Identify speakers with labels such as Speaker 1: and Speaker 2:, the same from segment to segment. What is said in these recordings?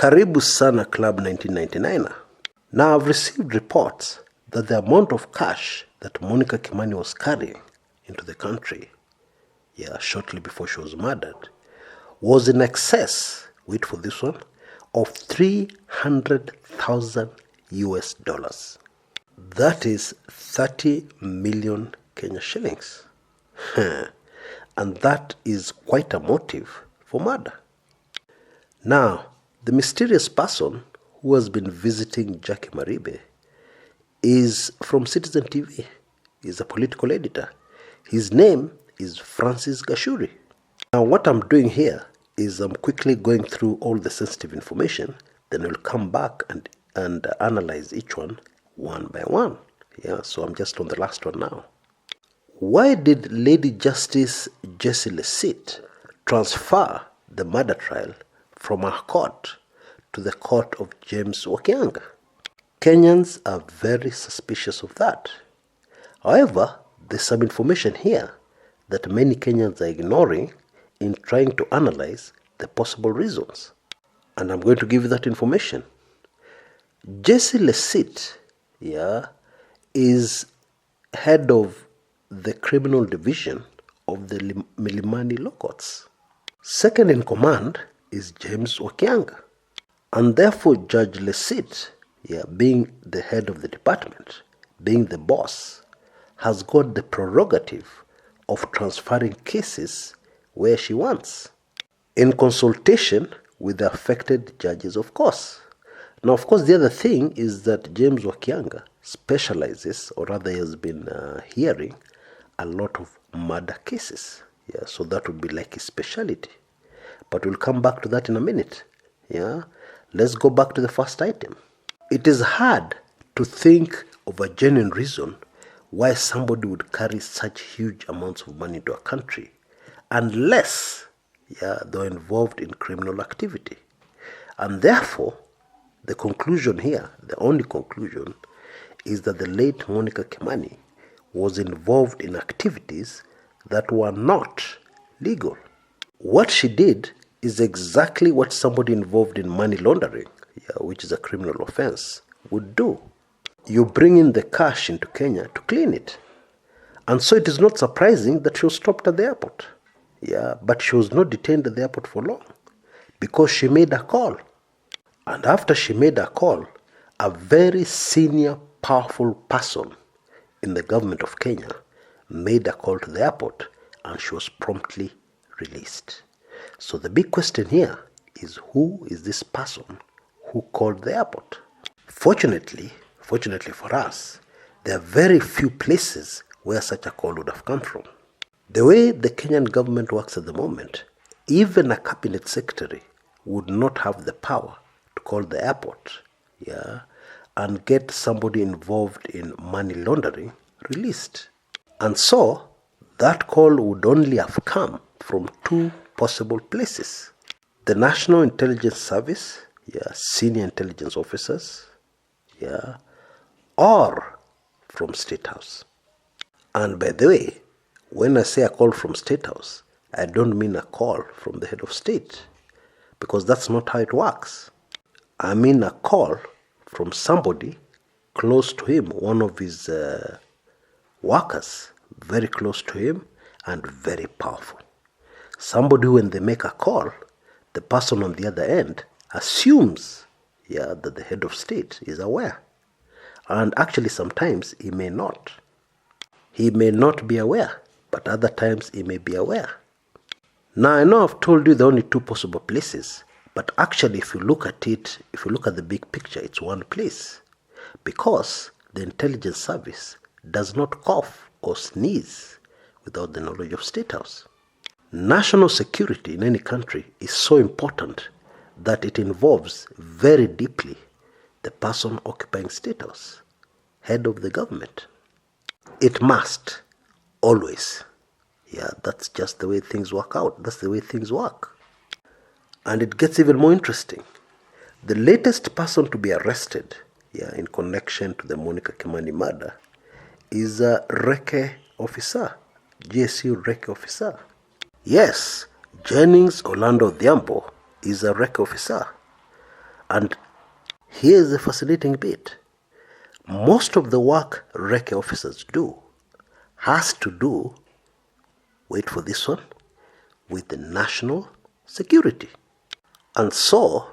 Speaker 1: Karibu sana Club 1999. Now I've received reports that the amount of cash that Monica Kimani was carrying into the country, shortly before she was murdered, was in excess, wait for this one, of 300,000 US dollars. That is 30 million Kenya shillings. And that is quite a motive for murder. Now, the mysterious person who has been visiting Jackie Maribe is from Citizen TV. He's a political editor. His name is Francis Gashuri. Now, what I'm doing here is I'm quickly going through all the sensitive information, then we'll come back and analyze each one by one. So I'm just on the last one now. Why did Lady Justice Jessie Lesit transfer the murder trial from her court to the court of James Wakianga? Kenyans are very suspicious of that. However, there's some information here that many Kenyans are ignoring in trying to analyze the possible reasons. And I'm going to give you that information. Jessie Lesit, is head of the criminal division of the Milimani law courts. Second in command is James Wakianga. And therefore Judge Lesit, being the head of the department, being the boss, has got the prerogative of transferring cases where she wants, in consultation with the affected judges, of course. Now, of course, the other thing is that James Wakianga specializes, or rather has been hearing, a lot of murder cases. So that would be like his specialty. But we'll come back to that in a minute. Let's go back to the first item. It is hard to think of a genuine reason why somebody would carry such huge amounts of money to a country unless they're involved in criminal activity. And therefore, the conclusion here, the only conclusion, is that the late Monica Kimani was involved in activities that were not legal. What she did is exactly what somebody involved in money laundering, which is a criminal offense, would do. You bring in the cash into Kenya to clean it. And so it is not surprising that she was stopped at the airport. But she was not detained at the airport for long because she made a call. And after she made a call, a very senior, powerful person in the government of Kenya made a call to the airport, and she was promptly released. So the big question here is, who is this person who called the airport? Fortunately for us, there are very few places where such a call would have come from. The way the Kenyan government works at the moment, even a cabinet secretary would not have the power to call the airport, and get somebody involved in money laundering released. And so, that call would only have come from two possible places. The National Intelligence Service, senior intelligence officers, or from State House. And by the way, when I say a call from State House, I don't mean a call from the head of state, because that's not how it works. I mean a call from somebody close to him, one of his workers, very close to him and very powerful. Somebody, when they make a call, the person on the other end assumes that the head of state is aware. And actually sometimes he may not. He may not be aware, but other times he may be aware. Now, I know I've told you there are only two possible places, but actually if you look at it, if you look at the big picture, it's one place. Because the intelligence service does not cough or sneeze without the knowledge of State House. National security in any country is so important that it involves very deeply the person occupying State House, head of the government. It must, always. That's just the way things work out. That's the way things work. And it gets even more interesting. The latest person to be arrested in connection to the Monica Kimani murder is a Reke officer, GSU Reke officer. Yes, Jennings Orlando Odhiambo is a Reke officer. And here's the fascinating bit. Most of the work Reke officers do has to do, wait for this one, with the national security. And so,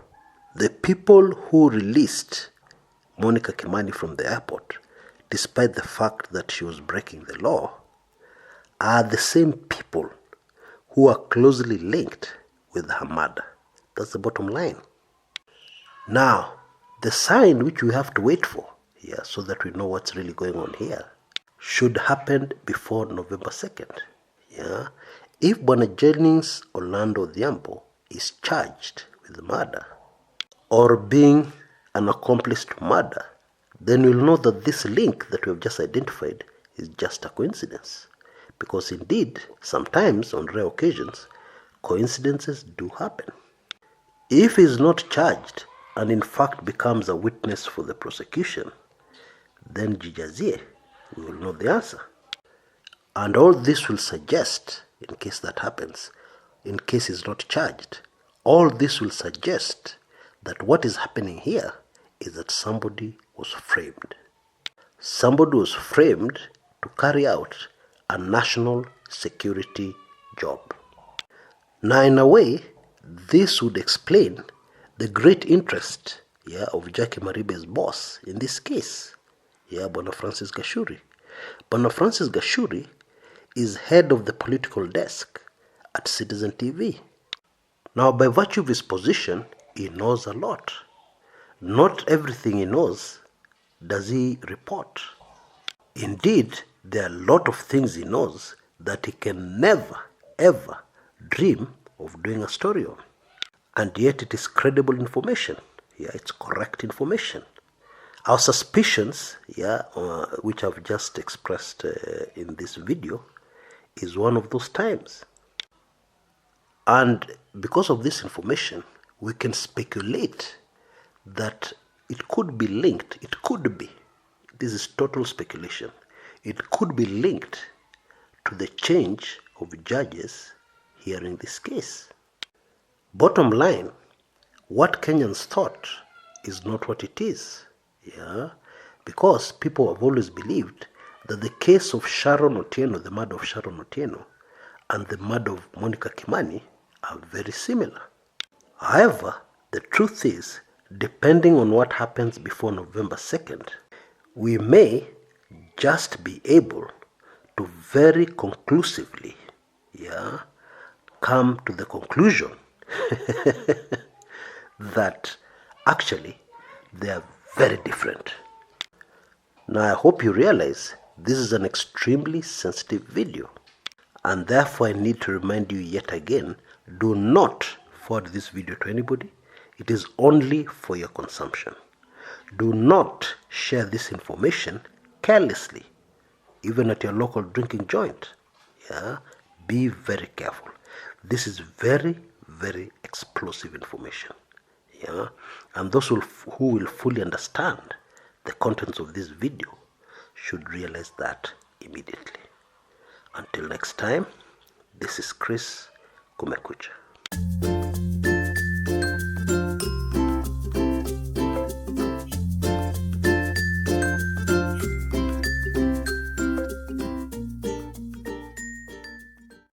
Speaker 1: the people who released Monica Kimani from the airport, despite the fact that she was breaking the law, are the same people who are closely linked with her murder. That's the bottom line. Now, the sign which we have to wait for, so that we know what's really going on here, should happen before November 2nd. If Bwana Jennings Orlando Odhiambo is charged with murder or being an accomplice to murder, then we'll know that this link that we have just identified is just a coincidence. Because indeed, sometimes, on rare occasions, coincidences do happen. If he is not charged and in fact becomes a witness for the prosecution, then Jijazie, we will know the answer. And all this will suggest, in case that happens, in case he's not charged, all this will suggest that what is happening here is that somebody was framed. Somebody was framed to carry out a national security job. Now, in a way, this would explain the great interest of Jackie Maribe's boss in this case, Bwana Francis Gashuri. Bwana Francis Gashuri is head of the political desk at Citizen TV. Now, by virtue of his position, he knows a lot. Not everything he knows does he report. Indeed, there are a lot of things he knows that he can never, ever dream of doing a story on. And yet it is credible information. It's correct information. Our suspicions, which I've just expressed in this video, is one of those times. And because of this information, we can speculate that it could be linked. It could be. This is total speculation. It could be linked to the change of judges hearing this case. Bottom line, what Kenyans thought is not what it is. Because people have always believed that the case of Sharon Otieno, the murder of Sharon Otieno, and the murder of Monica Kimani are very similar. However, the truth is, depending on what happens before November 2nd, we may just be able to very conclusively come to the conclusion that actually they are very different. Now, I hope you realize this is an extremely sensitive video, and therefore I need to remind you yet again, do not forward this video to anybody. It is only for your consumption. Do not share this information carelessly, even at your local drinking joint. Be very careful. This is very, very explosive information. And those who will fully understand the contents of this video should realize that immediately. Until next time, this is Chris Kumekucha.